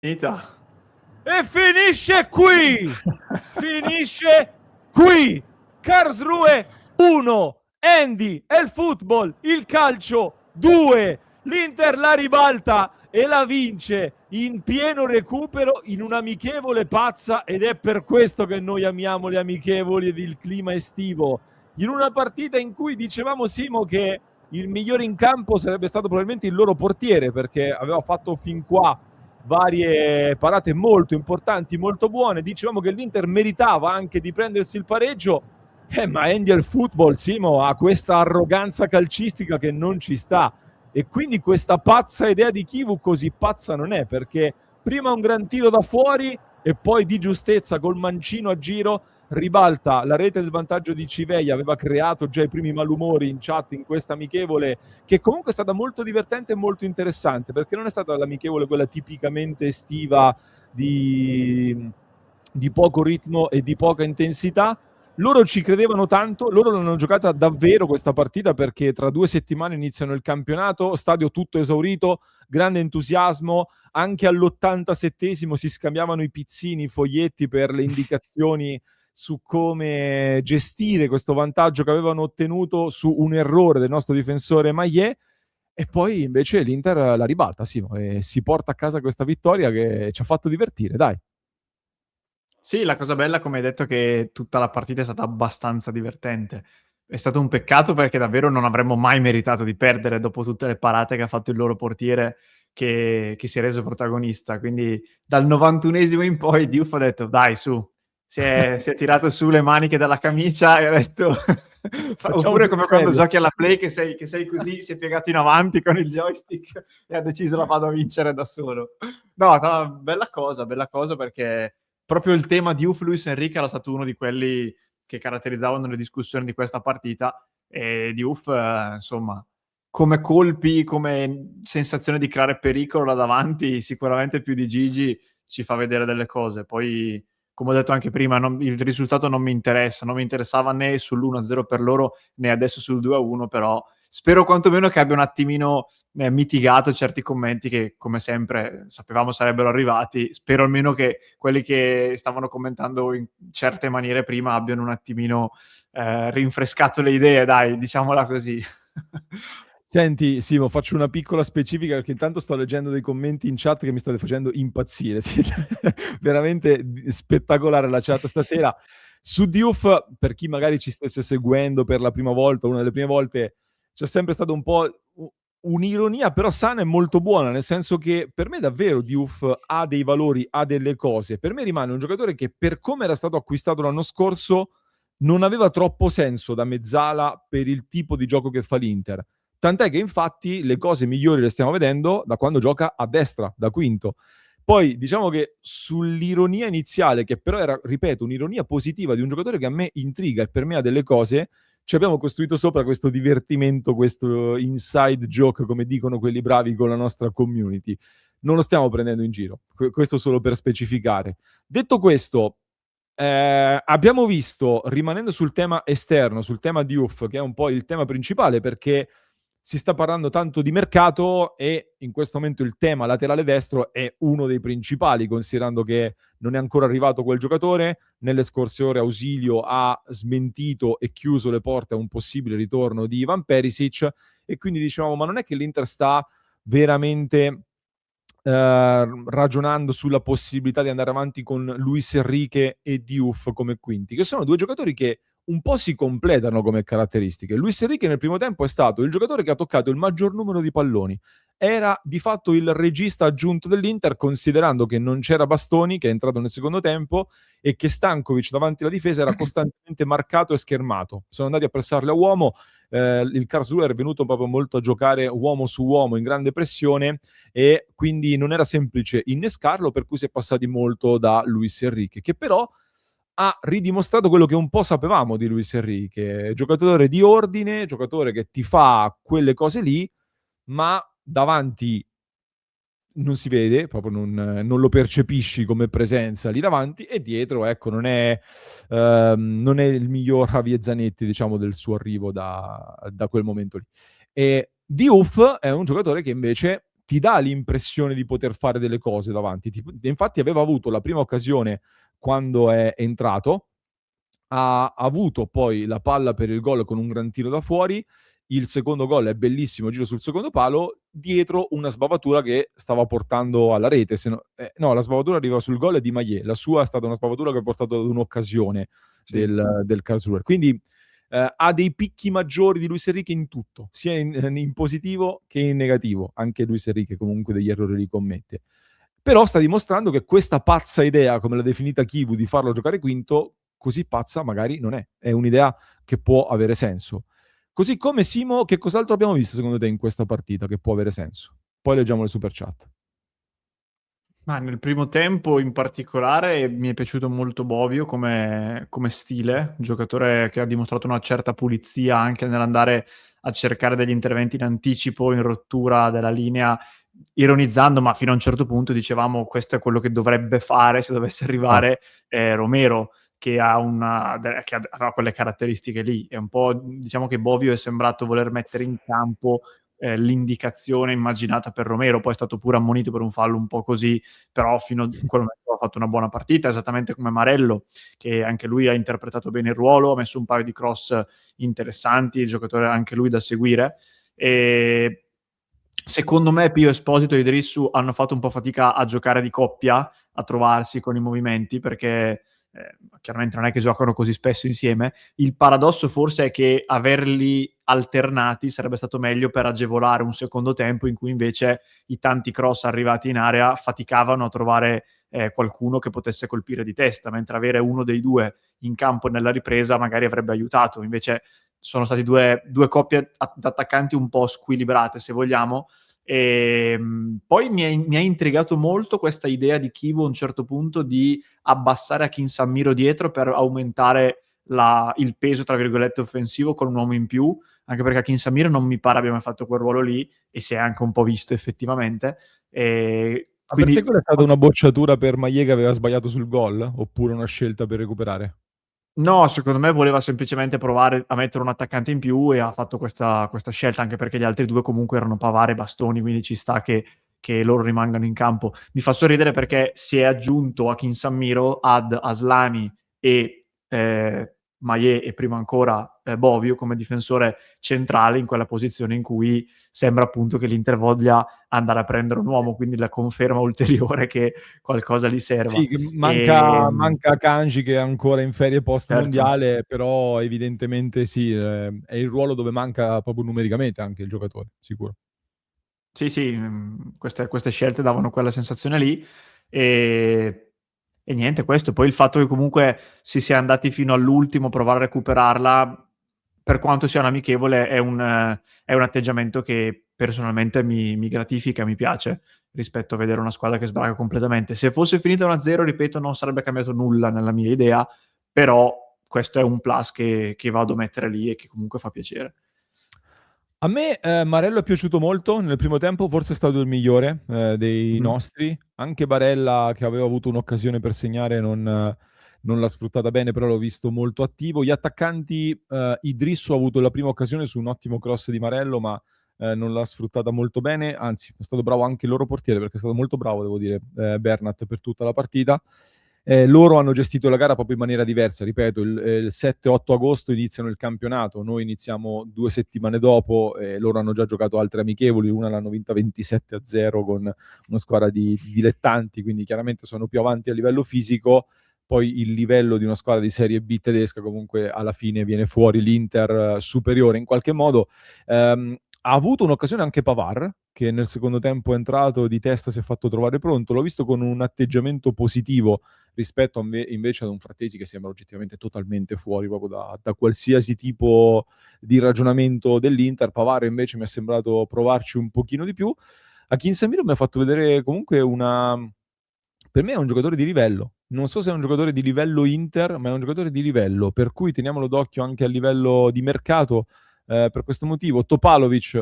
Finita. E finisce qui! Finisce qui! Karlsruhe 1, Andy è il football, il calcio 2. L'Inter la ribalta e la vince in pieno recupero in un'amichevole pazza, ed è per questo che noi amiamo le amichevoli ed il clima estivo. In una partita in cui dicevamo, Simo, che il migliore in campo sarebbe stato probabilmente il loro portiere, perché aveva fatto fin qua varie parate molto importanti, molto buone. Dicevamo che l'Inter meritava anche di prendersi il pareggio, ma Andy al football, Simo, ha questa arroganza calcistica che non ci sta, e quindi questa pazza idea di Kivu così pazza non è, perché prima un gran tiro da fuori e poi di giustezza col mancino a giro ribalta la rete del vantaggio di Civeia. Aveva creato già i primi malumori in chat in questa amichevole, che comunque è stata molto divertente e molto interessante, perché non è stata l'amichevole quella tipicamente estiva di poco ritmo e di poca intensità. Loro ci credevano tanto, loro l'hanno giocata davvero questa partita, perché tra 2 settimane iniziano il campionato, stadio tutto esaurito, grande entusiasmo, anche all'87esimo si scambiavano i pizzini, i foglietti per le indicazioni su come gestire questo vantaggio che avevano ottenuto su un errore del nostro difensore Maillet. E poi invece l'Inter la ribalta, Simo, e si porta a casa questa vittoria che ci ha fatto divertire, dai. Sì, la cosa bella, come hai detto, è che tutta la partita è stata abbastanza divertente. È stato un peccato perché davvero non avremmo mai meritato di perdere dopo tutte le parate che ha fatto il loro portiere che si è reso protagonista. Quindi dal 91esimo in poi Diouf ha detto dai su, si è tirato su le maniche dalla camicia e ha detto oppure come quando giochi alla Play che sei così, si è piegato in avanti con il joystick e ha deciso la vado a vincere da solo. No, bella cosa perché proprio il tema di Luis Enrique era stato uno di quelli che caratterizzavano le discussioni di questa partita, e Diouf, insomma, come colpi, come sensazione di creare pericolo là davanti, sicuramente più di Gigi ci fa vedere delle cose. Poi, come ho detto anche prima, il risultato non mi interessa, non mi interessava né sull'1-0 per loro né adesso sul 2-1, però spero quantomeno che abbia un attimino mitigato certi commenti che, come sempre, sapevamo sarebbero arrivati. Spero almeno che quelli che stavano commentando in certe maniere prima abbiano un attimino rinfrescato le idee, dai, diciamola così. Senti, Simo, faccio una piccola specifica, perché intanto sto leggendo dei commenti in chat che mi state facendo impazzire. Siete veramente spettacolare la chat stasera. Su Diouf, per chi magari ci stesse seguendo per la prima volta, una delle prime volte, c'è sempre stata un po' un'ironia, però sana e molto buona, nel senso che per me davvero Diouf ha dei valori, ha delle cose. Per me rimane un giocatore che, per come era stato acquistato l'anno scorso, non aveva troppo senso da mezzala per il tipo di gioco che fa l'Inter. Tant'è che infatti le cose migliori le stiamo vedendo da quando gioca a destra, da quinto. Poi diciamo che sull'ironia iniziale, che però era, ripeto, un'ironia positiva di un giocatore che a me intriga e per me ha delle cose, ci abbiamo costruito sopra questo divertimento, questo inside joke, come dicono quelli bravi con la nostra community. Non lo stiamo prendendo in giro, questo solo per specificare. Detto questo, abbiamo visto, rimanendo sul tema esterno, sul tema Diouf, che è un po' il tema principale, perché si sta parlando tanto di mercato e in questo momento il tema laterale destro è uno dei principali, considerando che non è ancora arrivato quel giocatore. Nelle scorse ore Ausilio ha smentito e chiuso le porte a un possibile ritorno di Ivan Perisic, e quindi diciamo, ma non è che l'Inter sta veramente ragionando sulla possibilità di andare avanti con Luis Enrique e Diouf come quinti, che sono due giocatori che un po' si completano come caratteristiche. Luis Enrique nel primo tempo è stato il giocatore che ha toccato il maggior numero di palloni. Era di fatto il regista aggiunto dell'Inter, considerando che non c'era Bastoni, che è entrato nel secondo tempo, e che Stankovic davanti alla difesa era costantemente marcato e schermato. Sono andati a pressarle a uomo. Il Karlsruhe è venuto proprio molto a giocare uomo su uomo in grande pressione, e quindi non era semplice innescarlo, per cui si è passati molto da Luis Enrique, che però ha ridimostrato quello che un po' sapevamo di Luis Enrique: giocatore di ordine, giocatore che ti fa quelle cose lì, ma davanti non si vede, proprio non lo percepisci come presenza lì davanti, e dietro, ecco, non è il miglior Javier Zanetti, diciamo, del suo arrivo da quel momento lì. E Diouf è un giocatore che invece ti dà l'impressione di poter fare delle cose davanti. Infatti aveva avuto la prima occasione quando è entrato, ha avuto poi la palla per il gol con un gran tiro da fuori, il secondo gol è bellissimo, giro sul secondo palo, dietro una sbavatura che stava portando alla rete, se no, la sbavatura arriva sul gol di Maillet, la sua è stata una sbavatura che ha portato ad un'occasione Sì. del Karlsruher. Quindi ha dei picchi maggiori di Luis Enrique in tutto, sia in positivo che in negativo. Anche Luis Enrique comunque degli errori li commette. Però sta dimostrando che questa pazza idea, come l'ha definita Kivu, di farlo giocare quinto, così pazza magari non è. È un'idea che può avere senso. Così come Simo, che cos'altro abbiamo visto secondo te in questa partita che può avere senso? Poi leggiamo le super chat. Ma nel primo tempo in particolare mi è piaciuto molto Bovio come stile, un giocatore che ha dimostrato una certa pulizia anche nell'andare a cercare degli interventi in anticipo, in rottura della linea, ironizzando, ma fino a un certo punto dicevamo questo è quello che dovrebbe fare se dovesse Esatto. arrivare Romero, che aveva quelle caratteristiche lì. È un po', diciamo che Bovio è sembrato voler mettere in campo l'indicazione immaginata per Romero, poi è stato pure ammonito per un fallo un po' così, però fino a quel momento ha fatto una buona partita, esattamente come Marello, che anche lui ha interpretato bene il ruolo, ha messo un paio di cross interessanti, il giocatore anche lui da seguire. E secondo me Pio Esposito e Idrissu hanno fatto un po' fatica a giocare di coppia, a trovarsi con i movimenti, perché chiaramente non è che giocano così spesso insieme. Il paradosso forse è che averli alternati sarebbe stato meglio per agevolare un secondo tempo in cui invece i tanti cross arrivati in area faticavano a trovare qualcuno che potesse colpire di testa, mentre avere uno dei due in campo nella ripresa magari avrebbe aiutato. Invece sono stati due coppie d'attaccanti un po' squilibrate, se vogliamo. E poi mi ha intrigato molto questa idea di Kivu a un certo punto di abbassare a Kinsammiro dietro per aumentare il peso, tra virgolette, offensivo con un uomo in più, anche perché Kinsammiro non mi pare abbia mai fatto quel ruolo lì e si è anche un po' visto effettivamente. E Ma per te quindi quella è stata una bocciatura per Maillet che aveva sbagliato sul gol? Oppure una scelta per recuperare? no, secondo me voleva semplicemente provare a mettere un attaccante in più e ha fatto questa scelta, anche perché gli altri due comunque erano Pavard e Bastoni, quindi ci sta che loro rimangano in campo. Mi fa sorridere perché si è aggiunto a Kinsammiro ad Aslani e Maillet e prima ancora Bovio come difensore centrale in quella posizione in cui sembra appunto che l'Inter voglia andare a prendere un uomo, quindi la conferma ulteriore che qualcosa gli serva. Sì, che E, manca Kanji che è ancora in ferie post certo. mondiale, però evidentemente sì, è il ruolo dove manca proprio numericamente anche il giocatore, sicuro. Sì, sì, queste scelte davano quella sensazione lì, e e niente questo. Poi il fatto che comunque si sia andati fino all'ultimo a provare a recuperarla, per quanto sia un amichevole, è un atteggiamento che personalmente mi gratifica, mi piace, rispetto a vedere una squadra che sbraga completamente. Se fosse finita 1-0, ripeto, non sarebbe cambiato nulla nella mia idea, però questo è un plus che vado a mettere lì e che comunque fa piacere. A me, Marello è piaciuto molto nel primo tempo, forse è stato il migliore, dei Mh-mh. nostri. Anche Barella, che aveva avuto un'occasione per segnare, non l'ha sfruttata bene, però l'ho visto molto attivo. Gli attaccanti, Idrisso ha avuto la prima occasione su un ottimo cross di Marello, ma, non l'ha sfruttata molto bene, anzi è stato bravo anche il loro portiere, perché è stato molto bravo devo dire, Bernat per tutta la partita. Loro hanno gestito la gara proprio in maniera diversa, ripeto, il 7-8 agosto iniziano il campionato, noi iniziamo 2 settimane dopo e loro hanno già giocato altre amichevoli, una l'hanno vinta 27-0 con una squadra di dilettanti, quindi chiaramente sono più avanti a livello fisico, poi il livello di una squadra di Serie B tedesca comunque alla fine viene fuori l'Inter superiore in qualche modo. Ha avuto un'occasione anche Pavard, che nel secondo tempo è entrato di testa, si è fatto trovare pronto, l'ho visto con un atteggiamento positivo rispetto invece ad un Frattesi che sembra oggettivamente totalmente fuori proprio da qualsiasi tipo di ragionamento dell'Inter. Pavard invece mi è sembrato provarci un pochino di più. Akin Samiro mi ha fatto vedere comunque una per me è un giocatore di livello. Non so se è un giocatore di livello Inter, ma è un giocatore di livello, per cui teniamolo d'occhio anche a livello di mercato. Per questo motivo Topalovic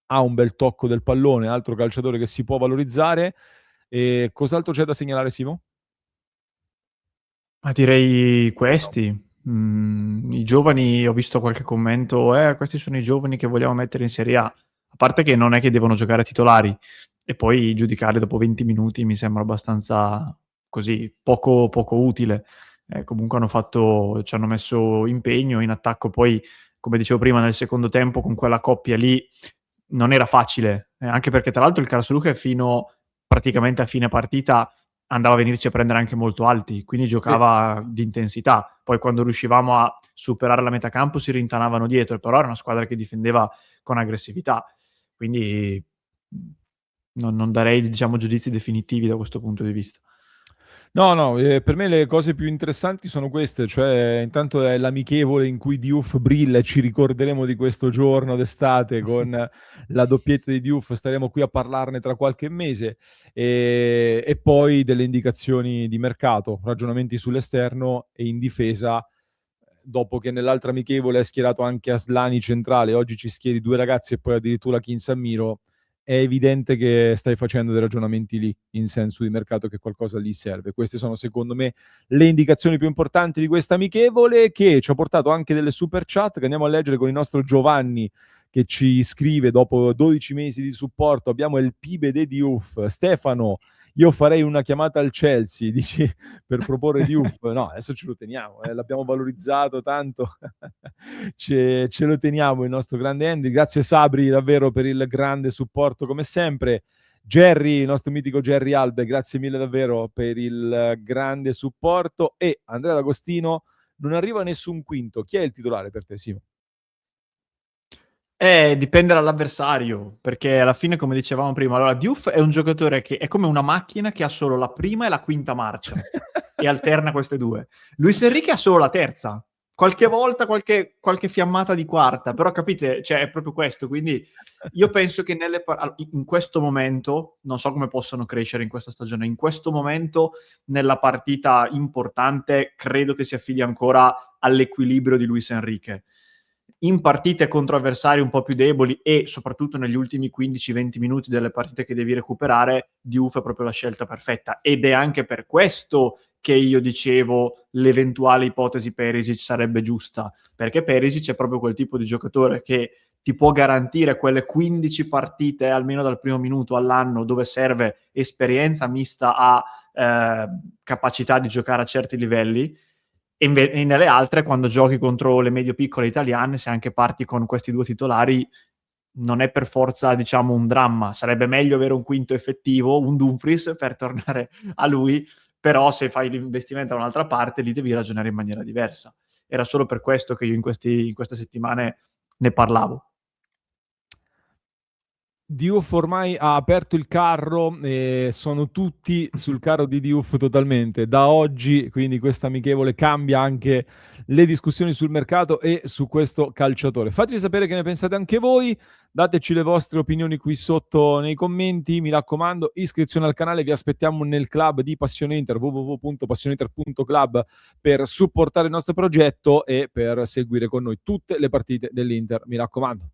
ha un bel tocco del pallone, altro calciatore che si può valorizzare. Cos'altro c'è da segnalare Simo? Ma direi No. questi. I giovani, ho visto qualche commento, questi sono i giovani che vogliamo mettere in Serie A. A parte che non è che devono giocare titolari, e poi giudicarli dopo 20 minuti mi sembra abbastanza così, poco utile. Comunque ci hanno messo impegno in attacco, poi come dicevo prima nel secondo tempo con quella coppia lì non era facile, anche perché tra l'altro il Karlsruhe fino praticamente a fine partita andava a venirci a prendere anche molto alti, quindi Sì. giocava di intensità. Poi quando riuscivamo a superare la metà campo si rintanavano dietro, però era una squadra che difendeva con aggressività. Quindi non darei, diciamo, giudizi definitivi da questo punto di vista. No, no, per me le cose più interessanti sono queste, cioè intanto è l'amichevole in cui Diouf brilla e ci ricorderemo di questo giorno d'estate con la doppietta di Diouf, staremo qui a parlarne tra qualche mese, e poi delle indicazioni di mercato, ragionamenti sull'esterno e in difesa, dopo che nell'altra amichevole hai schierato anche Aslani centrale, oggi ci schieri 2 ragazzi e poi addirittura Kinsammiro, è evidente che stai facendo dei ragionamenti lì, in senso di mercato, che qualcosa lì serve. Queste sono secondo me le indicazioni più importanti di questa amichevole, che ci ha portato anche delle super chat che andiamo a leggere con il nostro Giovanni, che ci scrive dopo 12 mesi di supporto. Abbiamo il Pibe de Diouf, Stefano, io farei una chiamata al Chelsea, dici, per proporre Diouf. No, adesso ce lo teniamo, l'abbiamo valorizzato tanto. Ce lo teniamo il nostro grande Andy. Grazie Sabri davvero per il grande supporto come sempre. Jerry, il nostro mitico Jerry Albe, grazie mille davvero per il grande supporto. E Andrea D'Agostino, non arriva nessun quinto. Chi è il titolare per te, Simo? Dipende dall'avversario, perché alla fine, come dicevamo prima, allora Diouf è un giocatore che è come una macchina che ha solo la prima e la quinta marcia e alterna queste due. Luis Enrique ha solo la terza, qualche volta qualche fiammata di quarta, però capite, cioè è proprio questo, quindi io penso che in questo momento, non so come possono crescere in questa stagione, in questo momento nella partita importante credo che si affidi ancora all'equilibrio di Luis Enrique. In partite contro avversari un po' più deboli e soprattutto negli ultimi 15-20 minuti delle partite che devi recuperare, Diouf è proprio la scelta perfetta, ed è anche per questo che io dicevo l'eventuale ipotesi Perisic sarebbe giusta, perché Perisic è proprio quel tipo di giocatore che ti può garantire quelle 15 partite almeno dal primo minuto all'anno, dove serve esperienza mista a capacità di giocare a certi livelli, e nelle altre, quando giochi contro le medio-piccole italiane, se anche parti con questi due titolari, non è per forza, diciamo, un dramma. Sarebbe meglio avere un quinto effettivo, un Dumfries, per tornare a lui, però se fai l'investimento da un'altra parte, lì devi ragionare in maniera diversa. Era solo per questo che io in queste settimane ne parlavo. Diouf ormai ha aperto il carro e sono tutti sul carro di Diouf totalmente. Da oggi, quindi questa amichevole cambia anche le discussioni sul mercato e su questo calciatore. Fateci sapere che ne pensate anche voi, dateci le vostre opinioni qui sotto nei commenti, mi raccomando, iscrizione al canale, vi aspettiamo nel club di Passione Inter, www.passioneinter.club, per supportare il nostro progetto e per seguire con noi tutte le partite dell'Inter, mi raccomando.